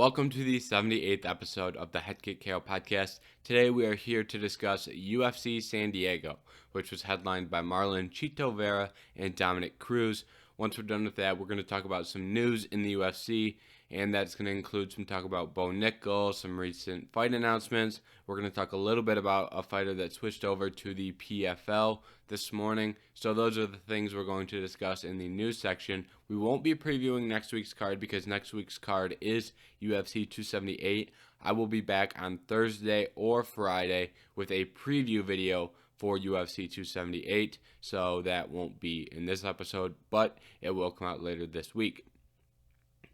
Welcome to the 78th episode of the Head Kick KO podcast. Today we are here to discuss UFC San Diego, which was headlined by Marlon Vera and Dominick Cruz. Once we're done with that, we're going to talk about some news in the UFC, and that's going to include some talk about Bo Nickal, some recent fight announcements. We're going to talk a little bit about a fighter that switched over to the PFL this morning. So those are the things we're going to discuss in the news section. We won't be previewing next week's card because next week's card is UFC 278. I will be back on Thursday or Friday with a preview video for UFC 278, so that won't be in this episode, but it will come out later this week.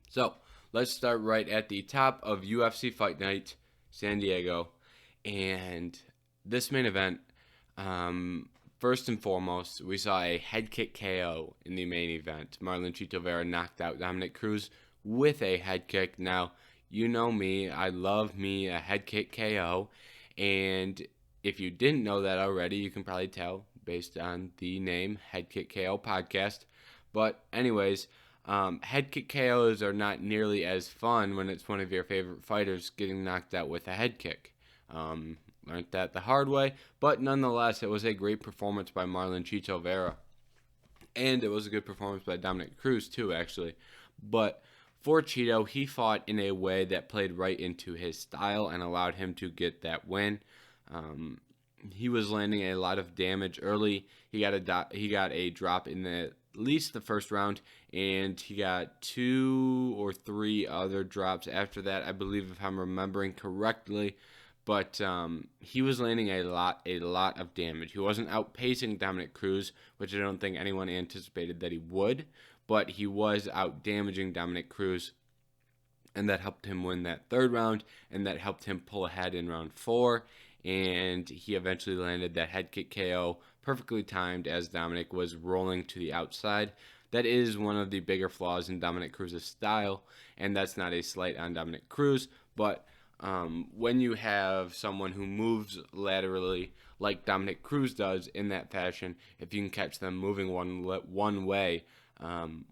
So let's start right at the top of UFC Fight Night, San Diego, and this main event. First and foremost, we saw a head kick KO in the main event. Marlon Vera knocked out Dominick Cruz with a head kick. Now, you know me, I love me a head kick KO, and if you didn't know that already, you can probably tell based on the name, Head Kick KO Podcast. But anyways, head kick KOs are not nearly as fun when it's one of your favorite fighters getting knocked out with a head kick. Learned that the hard way, but nonetheless, it was a great performance by Marlon Vera. And it was a good performance by Dominick Cruz too, actually. But for Cheeto, he fought in a way that played right into his style and allowed him to get that win. He was landing a lot of damage early. He got a drop in at least the first round, and he got 2 or 3 other drops after that, I believe, if I'm remembering correctly. But he was landing a lot of damage. He wasn't outpacing Dominick Cruz, which I don't think anyone anticipated that he would, but he was out damaging Dominick Cruz, and that helped him win that third round, and that helped him pull ahead in round 4. And he eventually landed that head kick KO, perfectly timed as Dominick was rolling to the outside. That is one of the bigger flaws in Dominick Cruz's style, and that's not a slight on Dominick Cruz, but when you have someone who moves laterally like Dominick Cruz does in that fashion, if you can catch them moving one way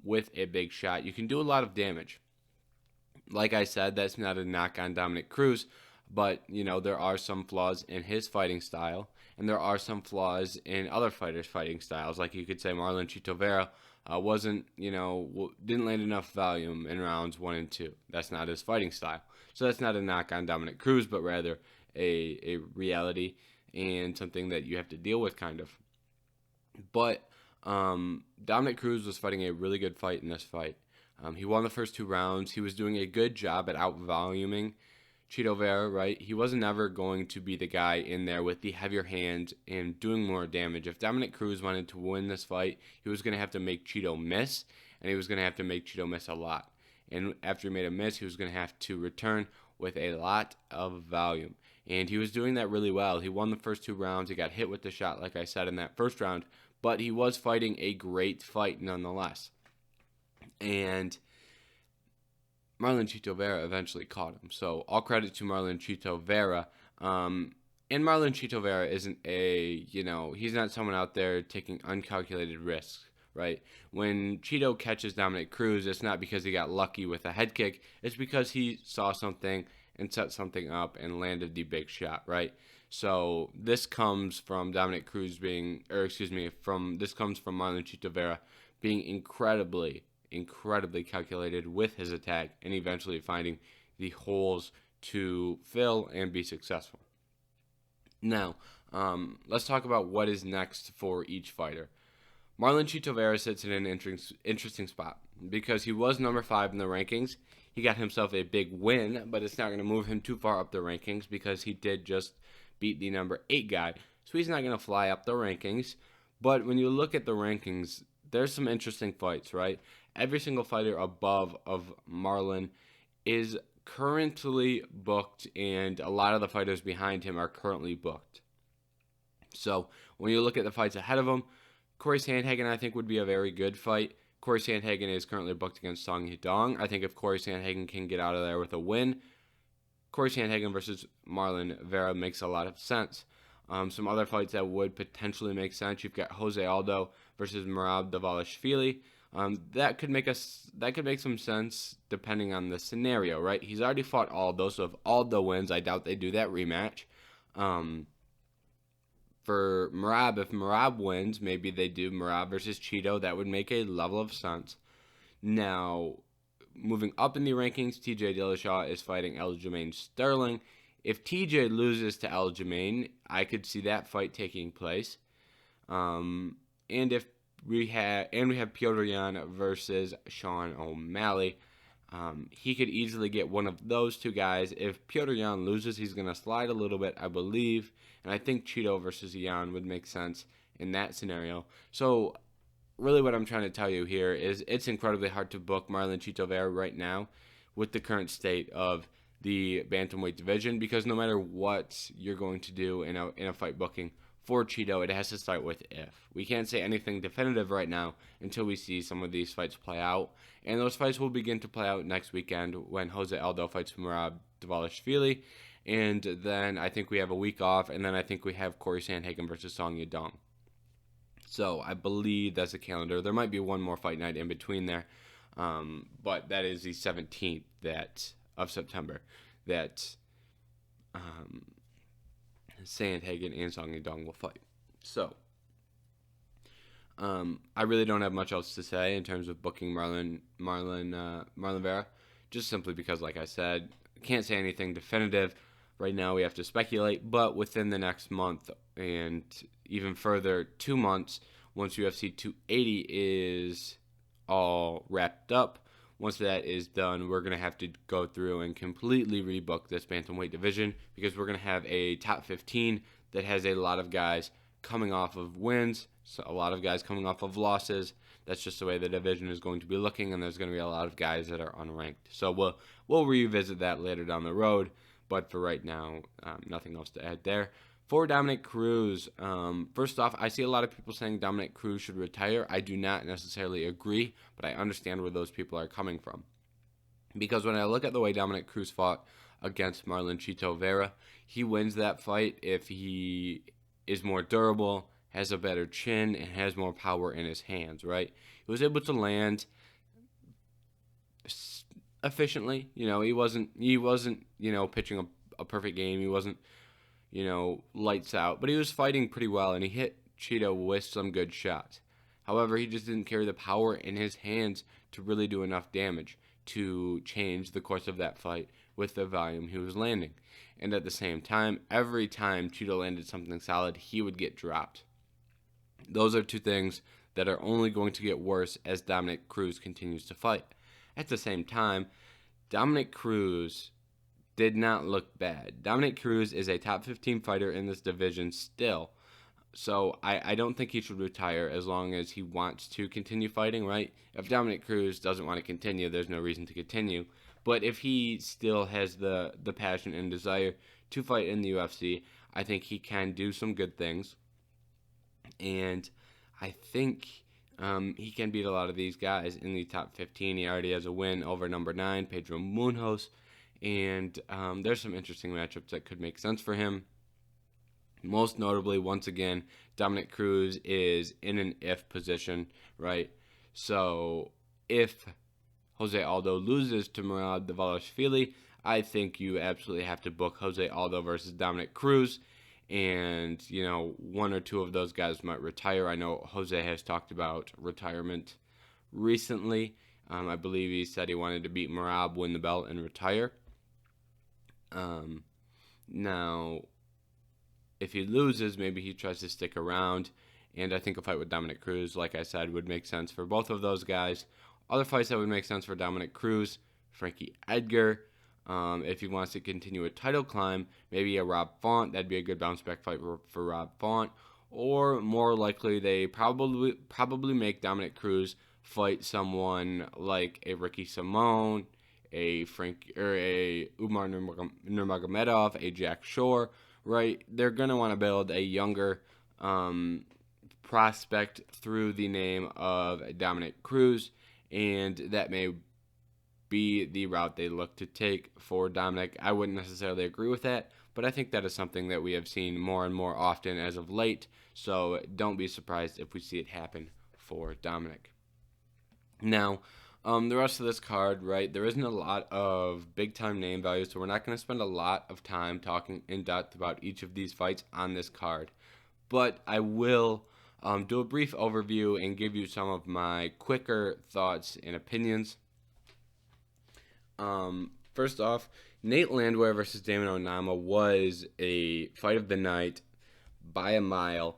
with a big shot, you can do a lot of damage. Like I said, that's not a knock on Dominick Cruz, but, there are some flaws in his fighting style, and there are some flaws in other fighters' fighting styles. Like you could say Marlon Vera didn't land enough volume in rounds 1 and 2. That's not his fighting style. So that's not a knock on Dominick Cruz, but rather a reality and something that you have to deal with, kind of. But Dominick Cruz was fighting a really good fight in this fight. He won the first 2 rounds. He was doing a good job at out-voluming Vera, right? He wasn't ever going to be the guy in there with the heavier hands and doing more damage. If Dominick Cruz wanted to win this fight, he was going to have to make Cheeto miss, and he was going to have to make Cheeto miss a lot. And after he made a miss, he was going to have to return with a lot of volume. And he was doing that really well. He won the first 2 rounds. He got hit with the shot, like I said, in that first round, but he was fighting a great fight nonetheless. And Marlon Vera eventually caught him. So all credit to Marlon Vera. And Marlon Vera isn't he's not someone out there taking uncalculated risks, right? When Cheeto catches Dominick Cruz, it's not because he got lucky with a head kick. It's because he saw something and set something up and landed the big shot, right? So this comes from Dominick Cruz this comes from Marlon Vera being incredibly calculated with his attack and eventually finding the holes to fill and be successful. Now, let's talk about what is next for each fighter. Marlon Vera sits in an interesting spot because he was number 5 in the rankings. He got himself a big win, but it's not going to move him too far up the rankings because he did just beat the number 8 guy. So he's not going to fly up the rankings. But when you look at the rankings, there's some interesting fights, right? Every single fighter above of Marlon is currently booked, and a lot of the fighters behind him are currently booked. So when you look at the fights ahead of him, Corey Sandhagen, I think, would be a very good fight. Corey Sandhagen is currently booked against Song Yadong. I think if Corey Sandhagen can get out of there with a win, Corey Sandhagen versus Marlon Vera makes a lot of sense. Some other fights that would potentially make sense, you've got Jose Aldo versus Merab Dvalishvili. That could make some sense depending on the scenario, right? He's already fought Aldo, so if Aldo wins, I doubt they do that rematch. For Merab, if Merab wins, maybe they do Merab versus Cheeto. That would make a level of sense. Now, moving up in the rankings, TJ Dillashaw is fighting Aljamain Sterling. If TJ loses to Aljamain, I could see that fight taking place. And we have Petr Yan versus Sean O'Malley. He could easily get one of those two guys. If Petr Yan loses, he's going to slide a little bit, I believe. And I think Cheeto versus Yan would make sense in that scenario. So, really what I'm trying to tell you here is it's incredibly hard to book Marlon Chito Vera right now with the current state of the bantamweight division, because no matter what you're going to do in a fight booking for Cheeto, it has to start with if. We can't say anything definitive right now until we see some of these fights play out. And those fights will begin to play out next weekend when Jose Aldo fights Merab Dvalishvili. And then I think we have a week off, and then I think we have Corey Sandhagen versus Song Yadong. So I believe that's the calendar. There might be one more fight night in between there, but that is the 17th of September that Sandhagen and Song Yadong will fight. So I really don't have much else to say in terms of booking Marlon Vera, just simply because, like I said, can't say anything definitive. Right now we have to speculate, but within the next month and even further 2 months, once UFC 280 is all wrapped up, once that is done, we're going to have to go through and completely rebook this bantamweight division, because we're going to have a top 15 that has a lot of guys coming off of wins, so a lot of guys coming off of losses. That's just the way the division is going to be looking, and there's going to be a lot of guys that are unranked. So we'll revisit that later down the road. But for right now, nothing else to add there. For Dominick Cruz, first off, I see a lot of people saying Dominick Cruz should retire. I do not necessarily agree, but I understand where those people are coming from. Because when I look at the way Dominick Cruz fought against Marlon Chito Vera, he wins that fight if he is more durable, has a better chin, and has more power in his hands, right? He was able to land efficiently. He wasn't pitching a perfect game. He wasn't, lights out, but he was fighting pretty well, and he hit Cheeto with some good shots. However, he just didn't carry the power in his hands to really do enough damage to change the course of that fight with the volume he was landing. And at the same time, every time Cheeto landed something solid, he would get dropped. Those are two things that are only going to get worse as Dominick Cruz continues to fight. At the same time, Dominick Cruz did not look bad. Dominick Cruz is a top 15 fighter in this division still. So I don't think he should retire as long as he wants to continue fighting, right? If Dominick Cruz doesn't want to continue, there's no reason to continue. But if he still has the passion and desire to fight in the UFC, I think he can do some good things. And I think he can beat a lot of these guys in the top 15. He already has a win over number 9, Pedro Munhoz. And there's some interesting matchups that could make sense for him. Most notably, once again, Dominick Cruz is in an if position, right? So if Jose Aldo loses to Merab Dvalishvili, I think you absolutely have to book Jose Aldo versus Dominick Cruz. And, one or two of those guys might retire. I know Jose has talked about retirement recently. I believe he said he wanted to beat Merab, win the belt, and retire. Now, if he loses, maybe he tries to stick around. And I think a fight with Dominick Cruz, like I said, would make sense for both of those guys. Other fights that would make sense for Dominick Cruz, Frankie Edgar. If he wants to continue a title climb, maybe a Rob Font. That'd be a good bounce back fight for Rob Font. Or more likely, they probably make Dominick Cruz fight someone like a Ricky Simone, a Umar Nurmagomedov, a Jack Shore. Right? They're gonna want to build a younger prospect through the name of Dominick Cruz, and that may be the route they look to take for Dominick. I wouldn't necessarily agree with that, but I think that is something that we have seen more and more often as of late, so don't be surprised if we see it happen for Dominick. Now, the rest of this card, right, there isn't a lot of big-time name values, so we're not going to spend a lot of time talking in depth about each of these fights on this card. But I will do a brief overview and give you some of my quicker thoughts and opinions. First off, Nate Landwehr versus Damon Onama was a fight of the night by a mile.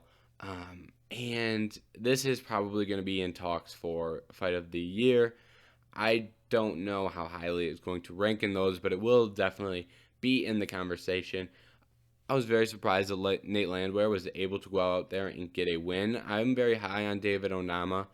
And this is probably going to be in talks for fight of the year. I don't know how highly it's going to rank in those, but it will definitely be in the conversation. I was very surprised that Nate Landwehr was able to go out there and get a win. I'm very high on David Onama.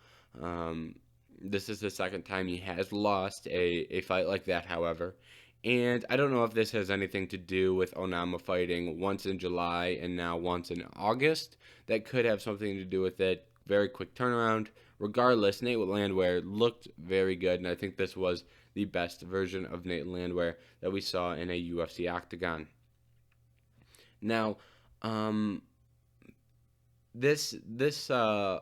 This is the second time he has lost a fight like that, however. And I don't know if this has anything to do with Onama fighting once in July and now once in August. That could have something to do with it. Very quick turnaround. Regardless, Nate Landwehr looked very good, and I think this was the best version of Nate Landwehr that we saw in a UFC octagon. Now, this Yasmin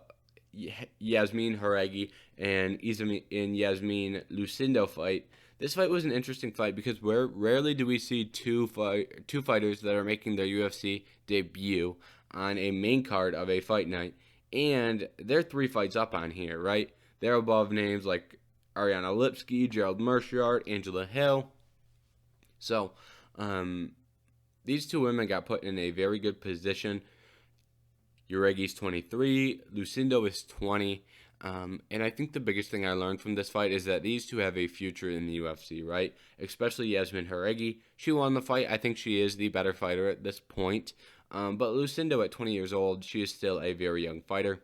Jauregui and Yasmin Lucindo fight. This fight was an interesting fight because rarely do we see two fighters that are making their UFC debut on a main card of a fight night, and they're 3 fights up on here, right? They're above names like Ariana Lipski, Gerald Meerschaert, Angela Hill. So, these 2 women got put in a very good position. Jauregui's 23, Lucindo is 20. And I think the biggest thing I learned from this fight is that these 2 have a future in the UFC, right? Especially Yasmin Jauregui. She won the fight. I think she is the better fighter at this point. But Lucindo, at 20 years old, she is still a very young fighter.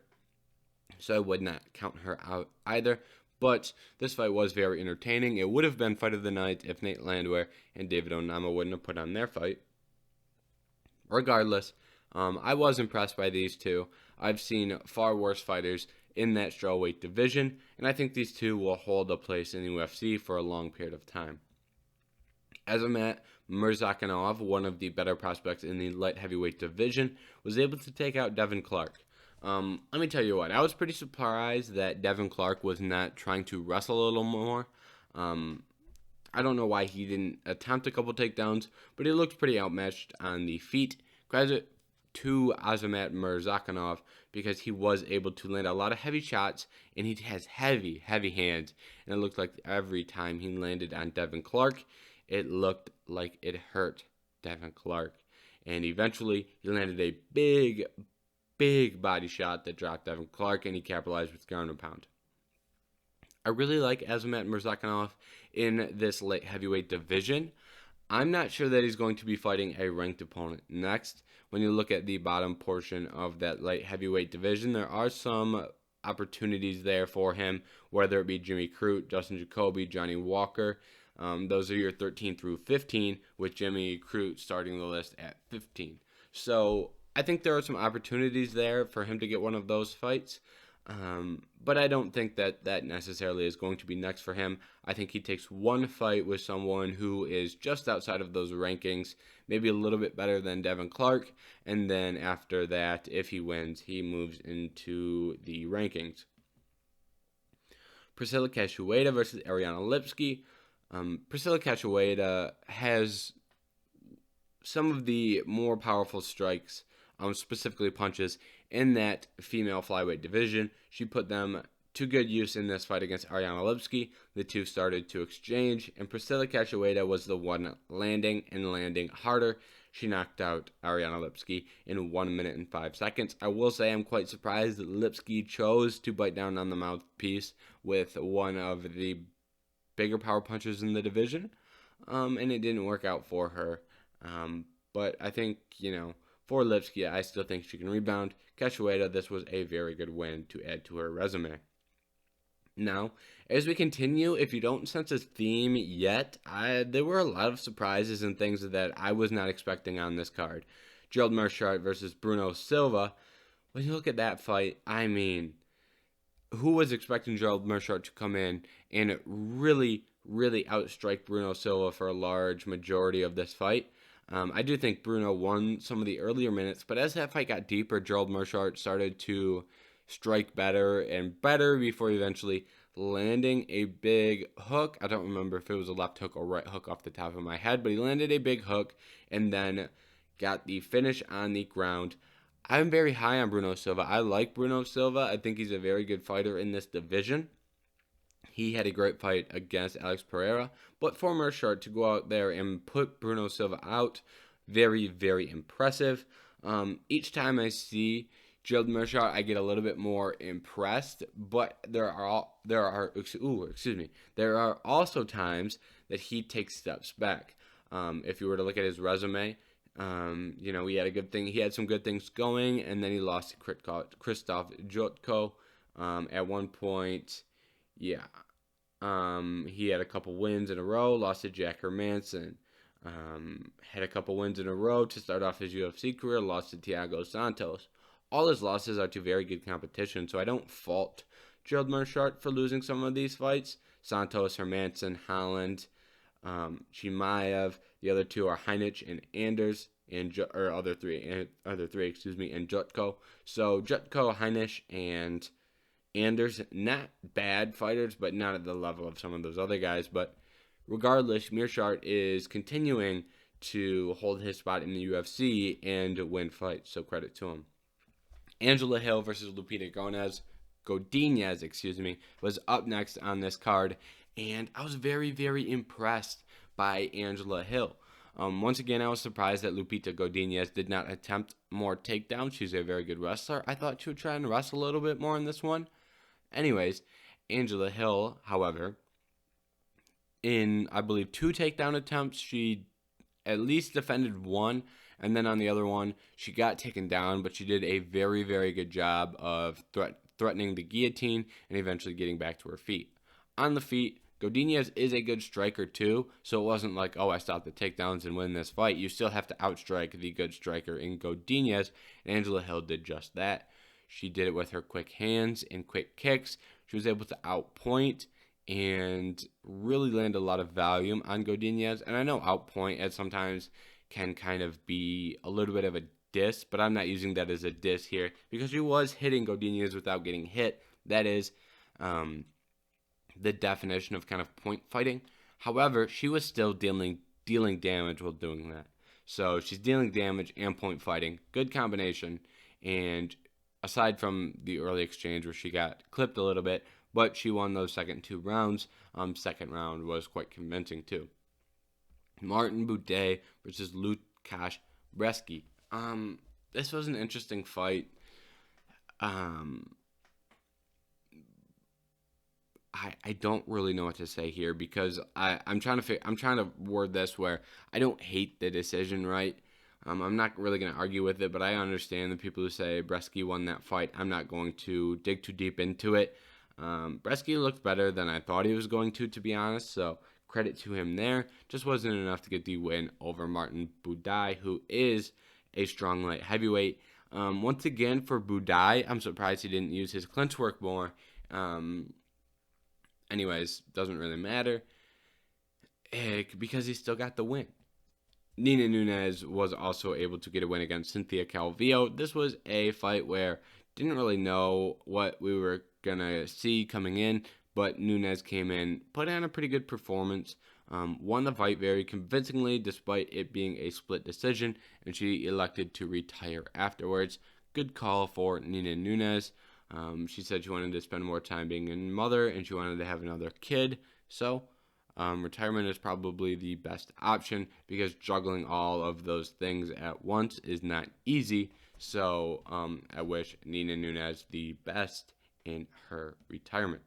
So I would not count her out either. But this fight was very entertaining. It would have been fight of the night if Nate Landwehr and David Onama wouldn't have put on their fight. Regardless, I was impressed by these 2. I've seen far worse fighters in that strawweight division, and I think these 2 will hold a place in the UFC for a long period of time. Azamat Murzakanov, one of the better prospects in the light heavyweight division, was able to take out Devin Clark. Let me tell you what, I was pretty surprised that Devin Clark was not trying to wrestle a little more. I don't know why he didn't attempt a couple takedowns, but he looked pretty outmatched on the feet. Credit to Azamat Murzakanov because he was able to land a lot of heavy shots, and he has heavy hands. And it looked like every time he landed on Devin Clark, it looked like it hurt Devin Clark. And eventually, he landed a big body shot that dropped Devin Clark, and he capitalized with ground and pound. I really like Azamat Murzakanov in this light heavyweight division. I'm not sure that he's going to be fighting a ranked opponent next. When you look at the bottom portion of that light heavyweight division, there are some opportunities there for him, whether it be Jimmy Crute, Justin Jacoby, Johnny Walker. Those are your 13 through 15, with Jimmy Crute starting the list at 15. So I think there are some opportunities there for him to get one of those fights. But I don't think that necessarily is going to be next for him. I think he takes one fight with someone who is just outside of those rankings, maybe a little bit better than Devin Clark, and then after that, if he wins, he moves into the rankings. Priscilla Cachoeira versus Ariana Lipski. Priscilla Cachoeira has some of the more powerful strikes, specifically punches, in that female flyweight division. She put them to good use in this fight against Ariana Lipski. The 2 started to exchange, and Priscilla Cachoeira was the one landing harder. She knocked out Ariana Lipski in 1 minute and 5 seconds. I will say I'm quite surprised that Lipski chose to bite down on the mouthpiece with one of the bigger power punches in the division, and it didn't work out for her. But I think, for Lipski, I still think she can rebound. Cachoeira, this was a very good win to add to her resume. Now, as we continue, if you don't sense a theme yet, there were a lot of surprises and things that I was not expecting on this card. Gerald Meerschaert versus Bruno Silva. When you look at that fight, I mean, who was expecting Gerald Meerschaert to come in and really outstrike Bruno Silva for a large majority of this fight? I do think Bruno won some of the earlier minutes, but as that fight got deeper, Gerald Meerschaert started to strike better and better before he eventually landing a big hook. I don't remember if it was a left hook or right hook off the top of my head, but he landed a big hook and then got the finish on the ground. I'm very high on Bruno Silva. I like Bruno Silva. I think he's a very good fighter in this division. He had a great fight against Alex Pereira, but for Mearshart to go out there and put Bruno Silva out, very, very impressive. Each time I see Gerald Mearshart, I get a little bit more impressed, but there are also times that he takes steps back. If you were to look at his resume, he had a good thing. He had some good things going, and then he lost to Krzysztof Jotko at one point. Yeah. He had a couple wins in a row, lost to Jack Hermanson. Had a couple wins in a row to start off his UFC career, lost to Thiago Santos. All his losses are to very good competition, so I don't fault Gerald Mearshart for losing some of these fights. Santos, Hermanson, Holland, Chimaev. The other two are Heinich and Anders, and Jutko. So Jutko, Heinich, and Anders, not bad fighters, but not at the level of some of those other guys. But regardless, Mearshart is continuing to hold his spot in the UFC and win fights, so credit to him. Angela Hill versus Lupita Godinez, was up next on this card, and I was very, very impressed by Angela Hill. Once again, I was surprised that Lupita Godinez did not attempt more takedowns. She's a very good wrestler. I thought she would try and wrestle a little bit more in this one. Anyways, Angela Hill, however, in, I believe, 2 takedown attempts, she at least defended one, and then on the other one, she got taken down, but she did a very, very good job of threatening the guillotine and eventually getting back to her feet. On the feet, Godinez is a good striker too, so it wasn't like, oh, I stopped the takedowns and win this fight. You still have to outstrike the good striker in Godinez, and Angela Hill did just that. She did it with her quick hands and quick kicks. She was able to outpoint and really land a lot of volume on Godinez. And I know outpoint at sometimes can kind of be a little bit of a diss, but I'm not using that as a diss here because she was hitting Godinez without getting hit. That is the definition of kind of point fighting. However, she was still dealing damage while doing that. So she's dealing damage and point fighting. Good combination. And aside from the early exchange where she got clipped a little bit, but she won those second 2 rounds. Second round was quite convincing too. Martin Buday versus Lukasz Brzeski. This was an interesting fight. I don't really know what to say here because I'm trying to word this where I don't hate the decision, right? I'm not really going to argue with it, but I understand the people who say Brzeski won that fight. I'm not going to dig too deep into it. Brzeski looked better than I thought he was going to be honest, so credit to him there. Just wasn't enough to get the win over Martin Buday, who is a strong light heavyweight. Once again, for Buday, I'm surprised he didn't use his clinch work more. Anyways, doesn't really matter because he still got the win. Nina Nunes was also able to get a win against Cynthia Calvillo. This was a fight where didn't really know what we were going to see coming in, but Nunes came in, put on a pretty good performance, won the fight very convincingly despite it being a split decision, and she elected to retire afterwards. Good call for Nina Nunes. She said she wanted to spend more time being a mother and she wanted to have another kid, so retirement is probably the best option because juggling all of those things at once is not easy. So I wish Nina Nunes the best in her retirement.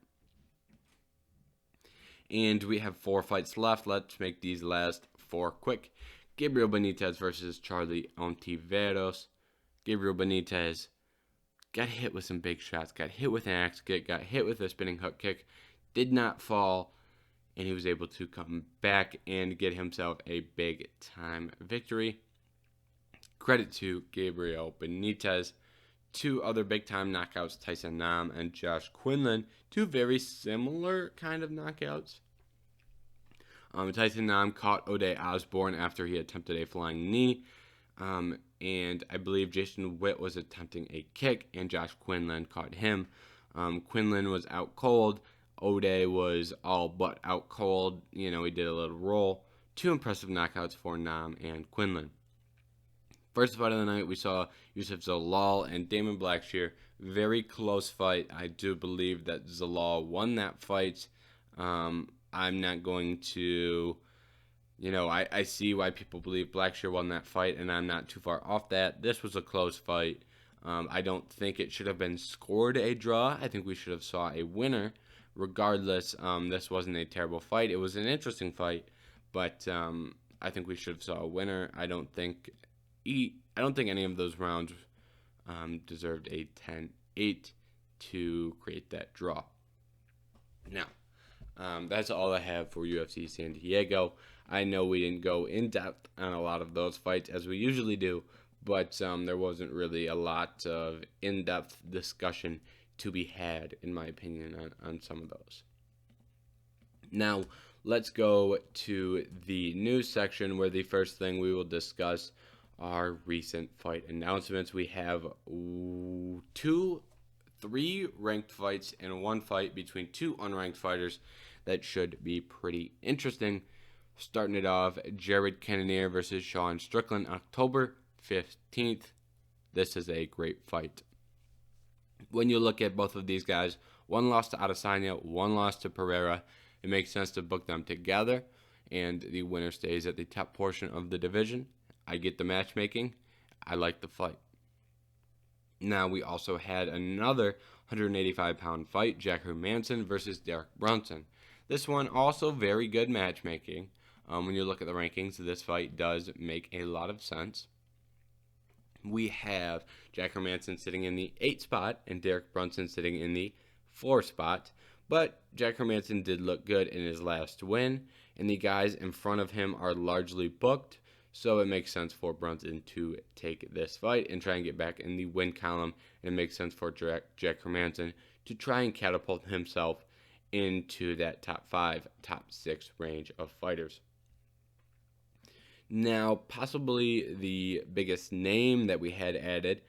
And we have 4 fights left. Let's make these last 4 quick. Gabriel Benitez versus Charlie Ontiveros. Gabriel Benitez got hit with some big shots, got hit with an axe kick, got hit with a spinning hook kick, did not fall, and he was able to come back and get himself a big-time victory. Credit to Gabriel Benitez. 2 other big-time knockouts, Tyson Nam and Josh Quinlan. 2 very similar kind of knockouts. Tyson Nam caught O'Day Osborne after he attempted a flying knee. And I believe Jason Witt was attempting a kick, and Josh Quinlan caught him. Quinlan was out cold. Ode was all but out cold. He did a little roll. 2 impressive knockouts for Nam and Quinlan. First fight of the night, we saw Youssef Zalal and Damon Blackshear. Very close fight. I do believe that Zalal won that fight. I'm not going to, I see why people believe Blackshear won that fight, and I'm not too far off that. This was a close fight. I don't think it should have been scored a draw. I think we should have saw a winner. Regardless, this wasn't a terrible fight. It was an interesting fight, but I think we should have saw a winner. I don't think any of those rounds deserved a 10-8 to create that draw. Now, that's all I have for UFC San Diego. I know we didn't go in depth on a lot of those fights as we usually do, but there wasn't really a lot of in-depth discussion to be had, in my opinion, on some of those. Now, let's go to the news section, where the first thing we will discuss are recent fight announcements. We have 3 ranked fights and 1 fight between 2 unranked fighters that should be pretty interesting. Starting it off, Jared Cannonier versus Sean Strickland, October 15th. This is a great fight. When you look at both of these guys, 1 loss to Adesanya, 1 loss to Pereira, it makes sense to book them together, and the winner stays at the top portion of the division. I get the matchmaking. I like the fight. Now, we also had another 185-pound fight, Jack Hermansson versus Derek Brunson. This one also very good matchmaking. When you look at the rankings, this fight does make a lot of sense. We have Jack Hermansson sitting in the 8th spot and Derek Brunson sitting in the 4th spot. But Jack Hermansson did look good in his last win, and the guys in front of him are largely booked. So it makes sense for Brunson to take this fight and try and get back in the win column. And it makes sense for Jack Hermansson to try and catapult himself into that top 5, top 6 range of fighters. Now, possibly the biggest name that we had added,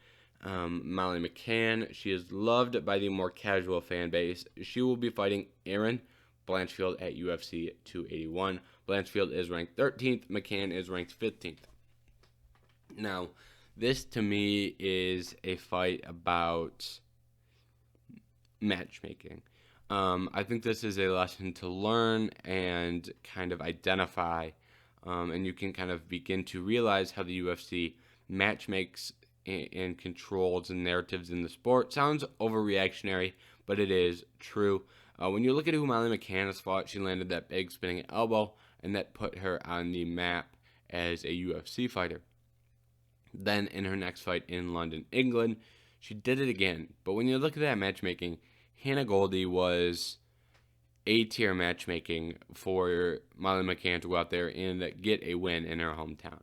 Molly McCann. She is loved by the more casual fan base. She will be fighting Erin Blanchfield at UFC 281. Blanchfield is ranked 13th. McCann is ranked 15th. Now, this to me is a fight about matchmaking. I think this is a lesson to learn and kind of identify, and you can kind of begin to realize how the UFC matchmakes and controls and narratives in the sport. Sounds overreactionary, but it is true. When you look at who Molly McCann has fought, she landed that big spinning elbow, and that put her on the map as a UFC fighter. Then in her next fight in London, England, she did it again. But when you look at that matchmaking, Hannah Goldie was A-tier matchmaking for Molly McCann to go out there and get a win in her hometown.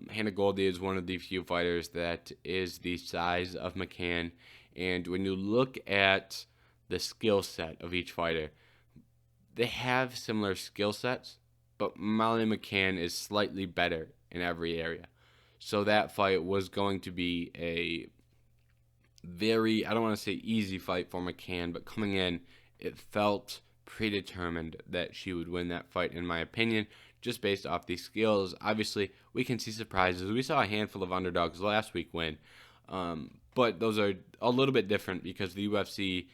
Hannah Goldie is one of the few fighters that is the size of McCann. And when you look at the skill set of each fighter, they have similar skill sets, but Molly McCann is slightly better in every area. So that fight was going to be a very, I don't want to say easy fight for McCann, but coming in, it felt predetermined that she would win that fight, in my opinion, just based off these skills. Obviously, we can see surprises. We saw a handful of underdogs last week win, but those are a little bit different because the UFC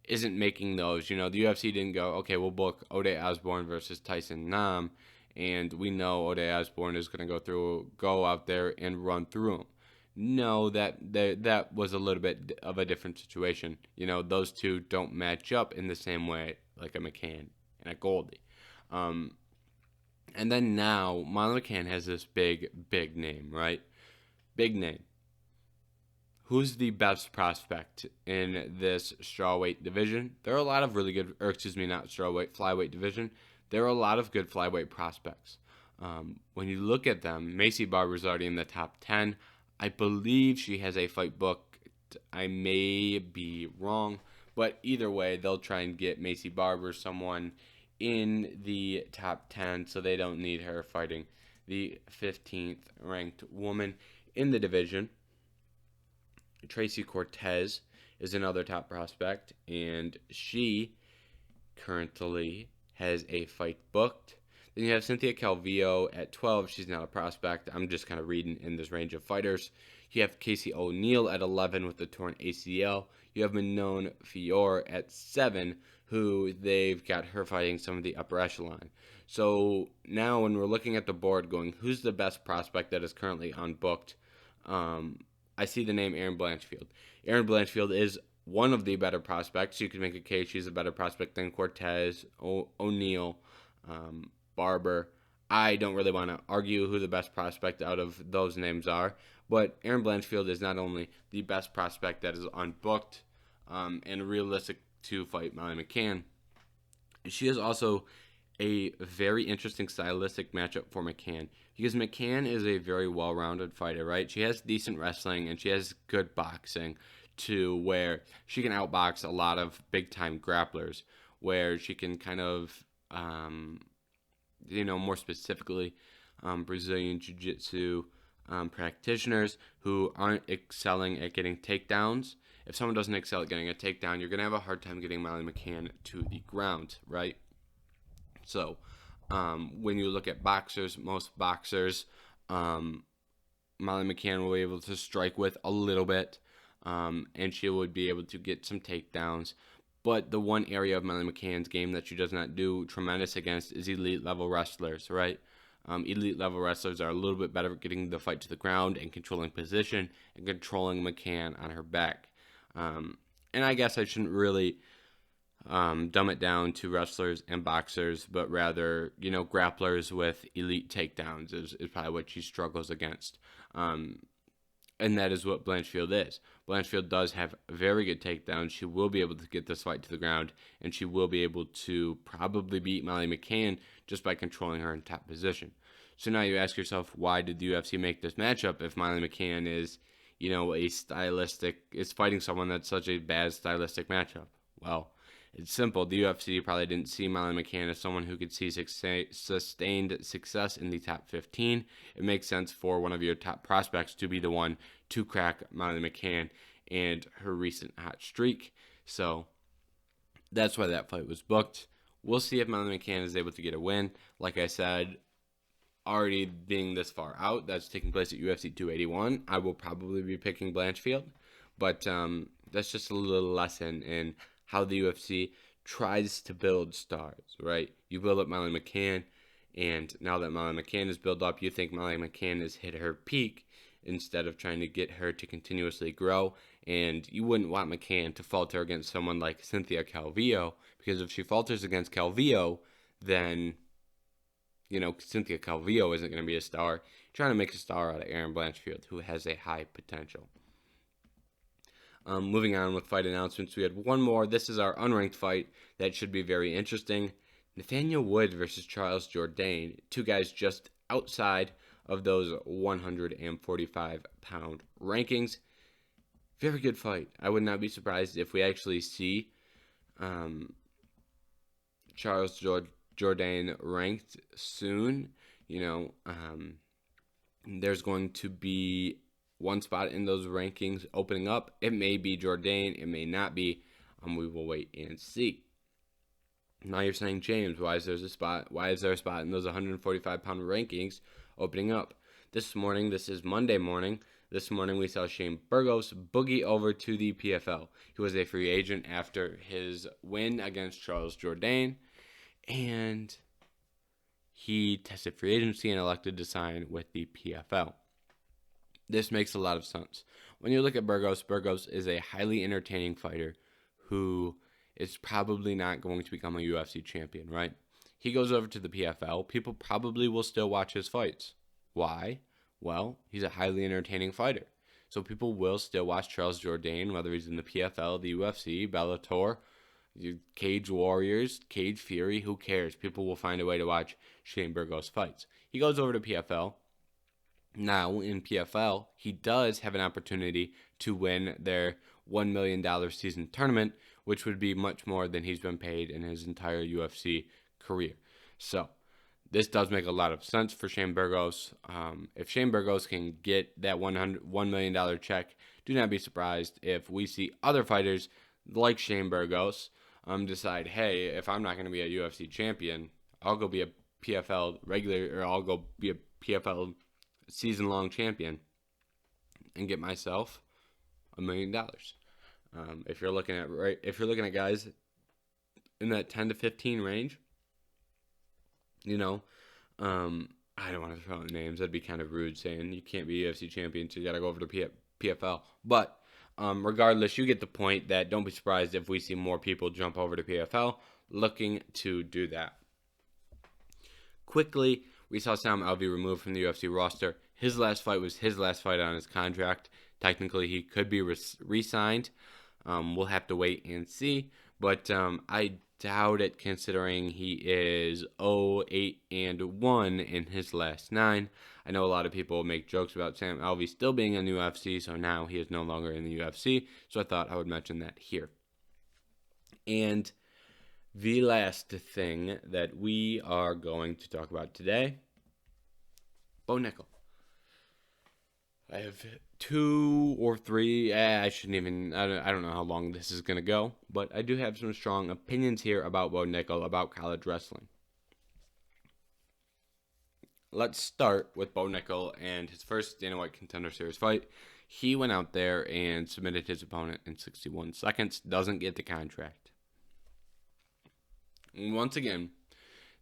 isn't making those. The UFC didn't go, okay, we'll book Ode Osbourne versus Tyson Nam, and we know Ode Osbourne is going to go out there and run through him. No, that was a little bit of a different situation. Those two don't match up in the same way like a McCann and a Goldie. And then now, Molly McCann has this big name, right? Big name. Who's the best prospect in this strawweight division? There are a lot of really good, flyweight division. There are a lot of good flyweight prospects. When you look at them, Macy Barber's already in the top 10. I believe she has a fight booked. I may be wrong, but either way, they'll try and get Macy Barber, someone in the top 10, so they don't need her fighting the 15th ranked woman in the division. Tracy Cortez is another top prospect, and she currently has a fight booked. Then you have Cynthia Calvillo at 12. She's not a prospect. I'm just kind of reading in this range of fighters. You have Casey O'Neill at 11 with the torn ACL. You have Manon Fior at 7, who they've got her fighting some of the upper echelon. So now when we're looking at the board going, who's the best prospect that is currently unbooked? I see the name Erin Blanchfield. Erin Blanchfield is one of the better prospects. You can make a case she's a better prospect than Cortez, O'Neill, Barber. I don't really want to argue who the best prospect out of those names are, but Erin Blanchfield is not only the best prospect that is unbooked and realistic to fight Molly McCann, she is also a very interesting stylistic matchup for McCann, because McCann is a very well-rounded fighter, right? She has decent wrestling and she has good boxing to where she can outbox a lot of big-time grapplers, where she can kind of more specifically, Brazilian Jiu-Jitsu practitioners who aren't excelling at getting takedowns. If someone doesn't excel at getting a takedown, you're going to have a hard time getting Molly McCann to the ground, right? So when you look at boxers, most boxers, Molly McCann will be able to strike with a little bit, and she would be able to get some takedowns. But the one area of Molly McCann's game that she does not do tremendous against is elite level wrestlers, right? Elite level wrestlers are a little bit better at getting the fight to the ground and controlling position and controlling McCann on her back. And I guess I shouldn't really dumb it down to wrestlers and boxers, but rather, grapplers with elite takedowns is probably what she struggles against. And that is what Blanchfield is. Blanchfield does have very good takedowns. She will be able to get this fight to the ground, and she will be able to probably beat Molly McCann just by controlling her in top position. So now you ask yourself, why did the UFC make this matchup if Molly McCann is, is fighting someone that's such a bad stylistic matchup? Well, it's simple. The UFC probably didn't see Molly McCann as someone who could see sustained success in the top 15. It makes sense for one of your top prospects to be the one to crack Molly McCann and her recent hot streak. So that's why that fight was booked. We'll see if Molly McCann is able to get a win. Like I said, already being this far out, that's taking place at UFC 281. I will probably be picking Blanchfield, but that's just a little lesson in how the UFC tries to build stars, right? You build up Molly McCann, and now that Molly McCann is built up, you think Molly McCann has hit her peak instead of trying to get her to continuously grow. And you wouldn't want McCann to falter against someone like Cynthia Calvillo, because if she falters against Calvillo, then, Cynthia Calvillo isn't going to be a star. You're trying to make a star out of Erin Blanchfield, who has a high potential. Moving on with fight announcements, we had one more. This is our unranked fight that should be very interesting. Nathaniel Wood versus Charles Jourdain, two guys just outside of those 145-pound rankings. Very good fight. I would not be surprised if we actually see Charles Jourdain ranked soon. There's going to be one spot in those rankings opening up. It may be Jourdain, it may not be. We will wait and see. Now you're saying, James, why is there a spot in those 145-pound rankings opening up? This is Monday morning. This morning we saw Shane Burgos boogie over to the PFL. He was a free agent after his win against Charles Jourdain, and he tested free agency and elected to sign with the PFL. This makes a lot of sense. When you look at Burgos is a highly entertaining fighter who is probably not going to become a UFC champion, right? He goes over to the PFL. People probably will still watch his fights. Why? Well, he's a highly entertaining fighter. So people will still watch Charles Jourdain, whether he's in the PFL, the UFC, Bellator, Cage Warriors, Cage Fury, who cares? People will find a way to watch Shane Burgos fights. He goes over to PFL. Now, in PFL, he does have an opportunity to win their $1 million season tournament, which would be much more than he's been paid in his entire UFC career. So, this does make a lot of sense for Shane Burgos. If Shane Burgos can get that $1 million check, do not be surprised if we see other fighters like Shane Burgos decide, hey, if I'm not going to be a UFC champion, I'll go be a PFL regular, or I'll go be a PFL season-long champion and get myself $1 million. If you're looking at guys in that 10 to 15 range, I don't want to throw out names. That'd be kind of rude saying you can't be a UFC champion, so you got to go over to PFL. But regardless, you get the point that don't be surprised if we see more people jump over to PFL looking to do that. Quickly, we saw Sam Alvey removed from the UFC roster. His last fight was his last fight on his contract. Technically, he could be re-signed. We'll have to wait and see. But I doubt it, considering he is 0-8-1 in his last 9. I know a lot of people make jokes about Sam Alvey still being in the UFC, so now he is no longer in the UFC. So I thought I would mention that here. And the last thing that we are going to talk about today, Bo Nickal. I have 2 or 3, I don't know how long this is going to go, but I do have some strong opinions here about Bo Nickal, about college wrestling. Let's start with Bo Nickal and his first Dana White Contender Series fight. He went out there and submitted his opponent in 61 seconds, doesn't get the contract. Once again,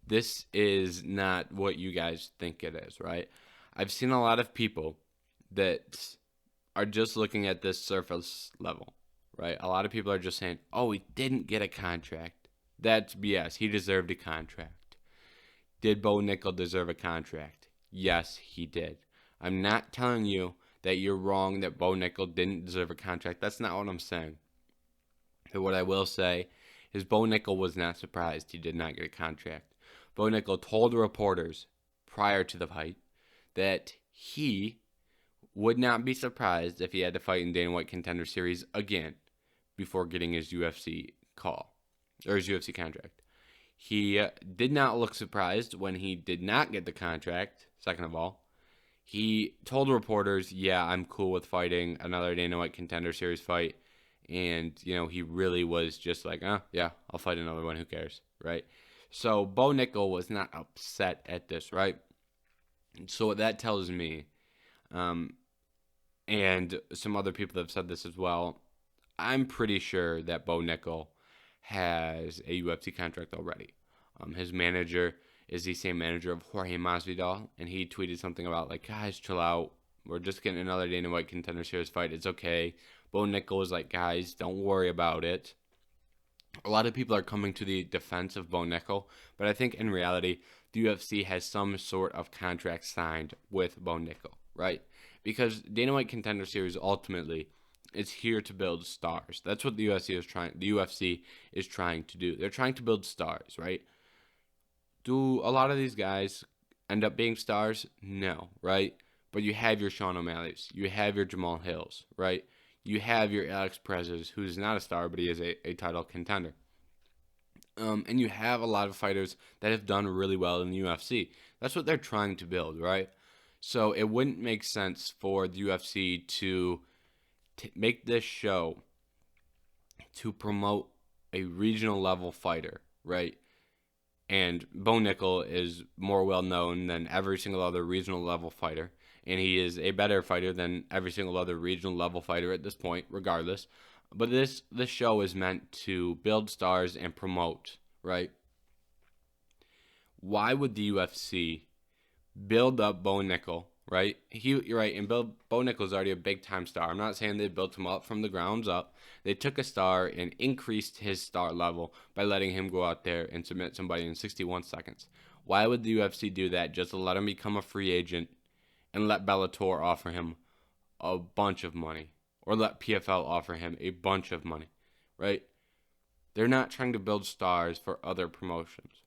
this is not what you guys think it is, right? I've seen a lot of people that are just looking at this surface level, right? A lot of people are just saying, oh, he didn't get a contract. That's BS. He deserved a contract. Did Bo Nickal deserve a contract? Yes, he did. I'm not telling you that you're wrong that Bo Nickal didn't deserve a contract. That's not what I'm saying. But what I will say is Bo Nickal was not surprised he did not get a contract. Bo Nickal told the reporters prior to the fight that he would not be surprised if he had to fight in Dana White Contender Series again before getting his UFC call, or his UFC contract. He did not look surprised when he did not get the contract, second of all. He told reporters, yeah, I'm cool with fighting another Dana White Contender Series fight. And, he really was just like, yeah, I'll fight another one, who cares, right? So Bo Nickal was not upset at this, right? So what that tells me, and some other people have said this as well, I'm pretty sure that Bo Nickal has a UFC contract already. His manager is the same manager of Jorge Masvidal, and he tweeted something about, like, guys, chill out. We're just getting another Dana White Contender Series fight. It's okay. Bo Nickal was like, guys, don't worry about it. A lot of people are coming to the defense of Bo Nickal, but I think in reality, the UFC has some sort of contract signed with Bo Nickal, right? Because Dana White Contender Series ultimately is here to build stars. That's what the UFC is trying to do. They're trying to build stars, right? Do a lot of these guys end up being stars? No, right? But you have your Sean O'Malley's, you have your Jamal Hills, right? You have your Alex Perez's, who's not a star, but he is a title contender. And you have a lot of fighters that have done really well in the UFC. That's what they're trying to build, right? So it wouldn't make sense for the UFC to make this show to promote a regional level fighter, right? And Bo Nickal is more well known than every single other regional level fighter. And he is a better fighter than every single other regional level fighter at this point, regardless. But this show is meant to build stars and promote, right? Why would the UFC build up Bo Nickal, right? You're right, and Bo Nickal is already a big-time star. I'm not saying they built him up from the grounds up. They took a star and increased his star level by letting him go out there and submit somebody in 61 seconds. Why would the UFC do that just to let him become a free agent and let Bellator offer him a bunch of money, or let PFL offer him a bunch of money, right? They're not trying to build stars for other promotions.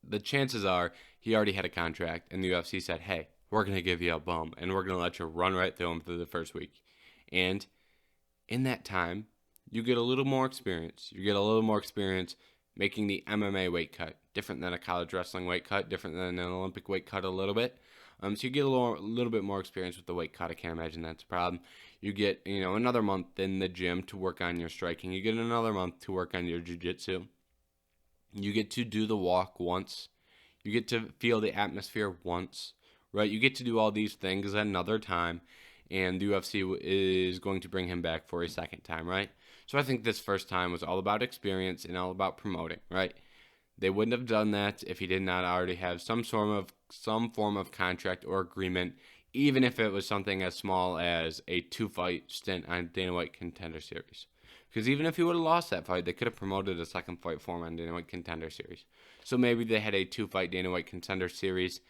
The chances are he already had a contract, and the UFC said, hey, we're going to give you a bum, and we're going to let you run right through him through the first week. And in that time, you get a little more experience. You get a little more experience making the MMA weight cut, different than a college wrestling weight cut, different than an Olympic weight cut a little bit. So you get a little bit more experience with the weight cut. I can't imagine that's a problem. You get, another month in the gym to work on your striking. You get another month to work on your jiu-jitsu. You get to do the walk once. You get to feel the atmosphere once, right? You get to do all these things another time, and the UFC is going to bring him back for a second time, right? So I think this first time was all about experience and all about promoting, right? They wouldn't have done that if he did not already have some form of contract or agreement, even if it was something as small as a 2-fight stint on Dana White Contender Series. Because even if he would have lost that fight, they could have promoted a second fight for him on Dana White Contender Series. So maybe they had a 2-fight Dana White Contender Series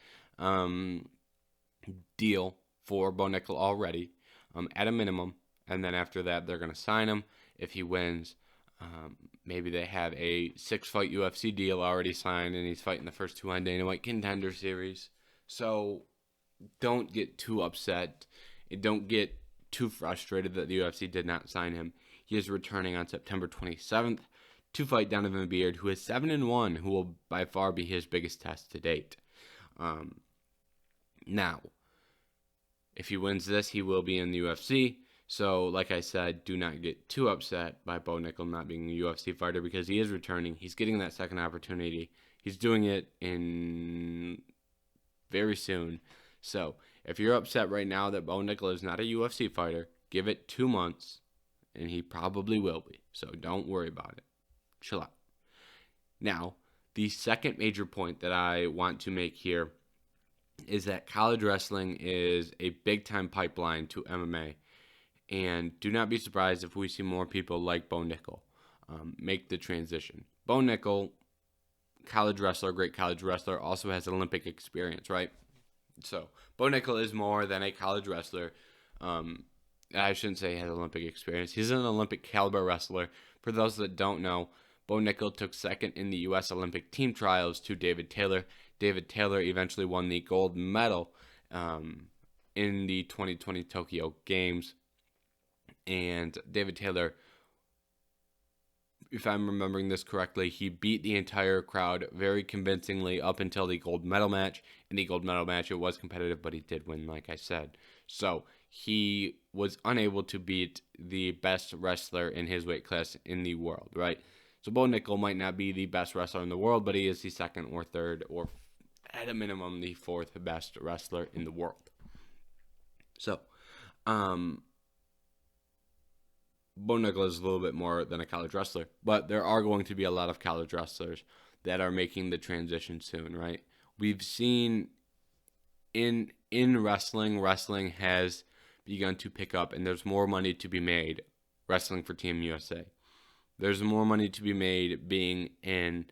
deal for Bo Nickal already at a minimum. And then after that, they're going to sign him. If he wins, maybe they have a 6-fight UFC deal already signed, and he's fighting the first 2 on Dana White Contender Series. So don't get too upset. Don't get too frustrated that the UFC did not sign him. He is returning on September 27th to fight Donovan Beard, who is 7-1, who will by far be his biggest test to date. Now, if he wins this, he will be in the UFC. So, like I said, do not get too upset by Bo Nickal not being a UFC fighter, because he is returning. He's getting that second opportunity. He's doing it in very soon. So, if you're upset right now that Bo Nickal is not a UFC fighter, give it 2 months, and he probably will be. So, don't worry about it. Chill out. Now, the second major point that I want to make here is that college wrestling is a big-time pipeline to MMA. And do not be surprised if we see more people like Bo Nickal make the transition. Bo Nickal, college wrestler, great college wrestler, also has Olympic experience, right? So Bo Nickal is more than a college wrestler. I shouldn't say he has Olympic experience. He's an Olympic caliber wrestler. For those that don't know, Bo Nickal took second in the U.S. Olympic team trials to David Taylor. David Taylor eventually won the gold medal in the 2020 Tokyo Games. And David Taylor, if I'm remembering this correctly, he beat the entire crowd very convincingly up until the gold medal match. In the gold medal match, it was competitive, but he did win, like I said. So he was unable to beat the best wrestler in his weight class in the world, right? So Bo Nickal might not be the best wrestler in the world, but he is the second or third, or at a minimum, the 4th best wrestler in the world. So, Bo Nickal is a little bit more than a college wrestler, but there are going to be a lot of college wrestlers that are making the transition soon, right? We've seen in wrestling has begun to pick up, and there's more money to be made wrestling for Team USA. There's more money to be made being a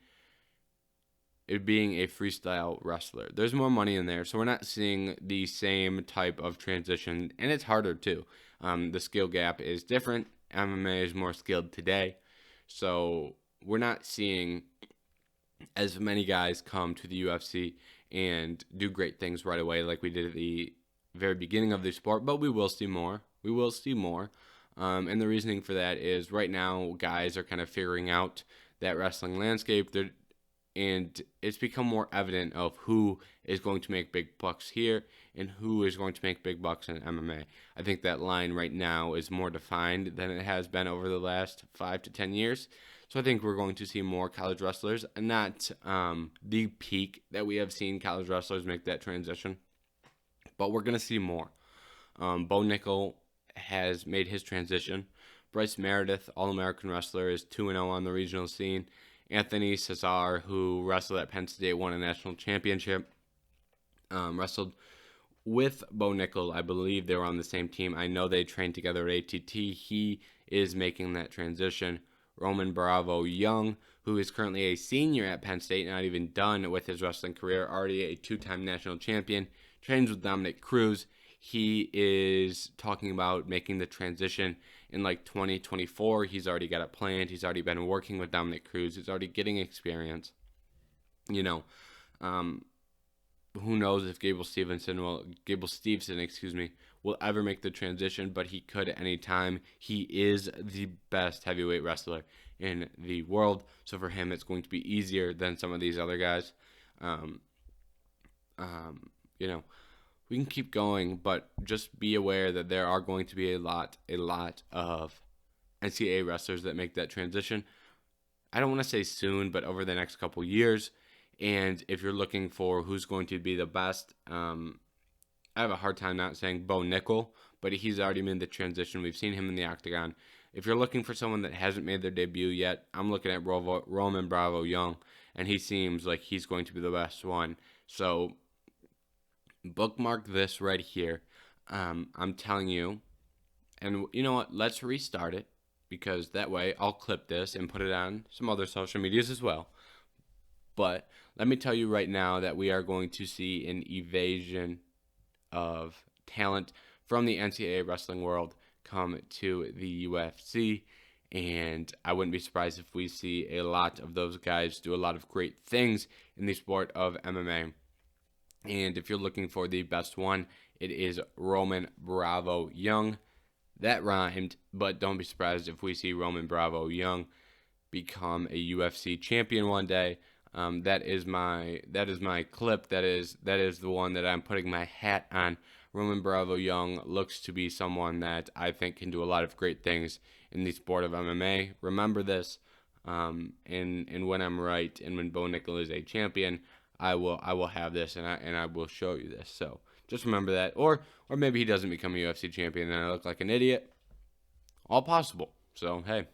freestyle wrestler. There's more money in there, so we're not seeing the same type of transition, and it's harder too. The skill gap is different. MMA is more skilled today, so we're not seeing as many guys come to the UFC and do great things right away like we did at the very beginning of the sport, but we will see more. And the reasoning for that is right now guys are kind of figuring out that wrestling landscape, and it's become more evident of who is going to make big bucks here and who is going to make big bucks in MMA. I think that line right now is more defined than it has been over the last 5 to 10 years. So I think we're going to see more college wrestlers, and not the peak that we have seen college wrestlers make that transition, but we're going to see more. Bo Nickal has made his transition. Bryce Meredith, All-American wrestler, is 2-0 on the regional scene. Anthony Cesar, who wrestled at Penn State, won a national championship. Wrestled with Bo Nickal. I believe they were on the same team. I know they trained together at ATT. He is making that transition. Roman Bravo Young, who is currently a senior at Penn State, not even done with his wrestling career, already a 2-time national champion, trains with Dominick Cruz. He is talking about making the transition in like 2024. He's already got it planned. He's already been working with Dominick Cruz. He's already getting experience. Who knows if Gable Stevenson will ever make the transition, but he could at any time. He is the best heavyweight wrestler in the world, so for him it's going to be we can keep going, but just be aware that there are going to be a lot of NCAA wrestlers that make that transition. I don't want to say soon, but over the next couple years. And if you're looking for who's going to be the best, I have a hard time not saying Bo Nickal, but he's already made the transition. We've seen him in the octagon. If you're looking for someone that hasn't made their debut yet, I'm looking at Roman Bravo Young, and he seems like he's going to be the best one. So bookmark this right here. I'm telling you, and you know what? Let's restart it, because that way I'll clip this and put it on some other social medias as well. But let me tell you right now that we are going to see an invasion of talent from the NCAA wrestling world come to the UFC, and I wouldn't be surprised if we see a lot of those guys do a lot of great things in the sport of MMA. And if you're looking for the best one, it is Roman Bravo Young. That rhymed, but don't be surprised if we see Roman Bravo Young become a UFC champion one day. That is my clip. That is the one that I'm putting my hat on. Roman Bravo Young looks to be someone that I think can do a lot of great things in the sport of MMA. Remember this, and when I'm right, and when Bo Nickal is a champion, I will have this, and I will show you this. So just remember that. Or maybe he doesn't become a UFC champion and I look like an idiot. All possible. So hey,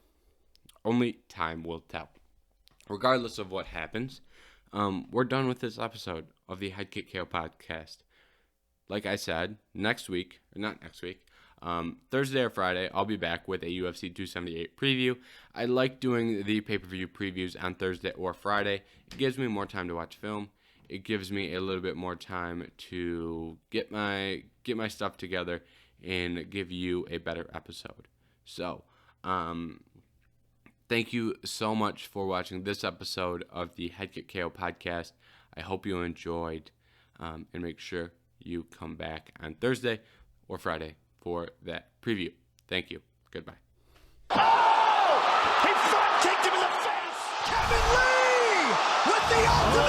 only time will tell. Regardless of what happens, we're done with this episode of the Head Kick KO podcast. Like I said, Thursday or Friday, I'll be back with a UFC 278 preview. I like doing the pay-per-view previews on Thursday or Friday. It gives me more time to watch film. It gives me a little bit more time to get my stuff together and give you a better episode. So, thank you so much for watching this episode of the Head Kick KO podcast. I hope you enjoyed, and make sure you come back on Thursday or Friday for that preview. Thank you. Goodbye. Oh! He front kicked him in the face! Kevin Lee with the ultimate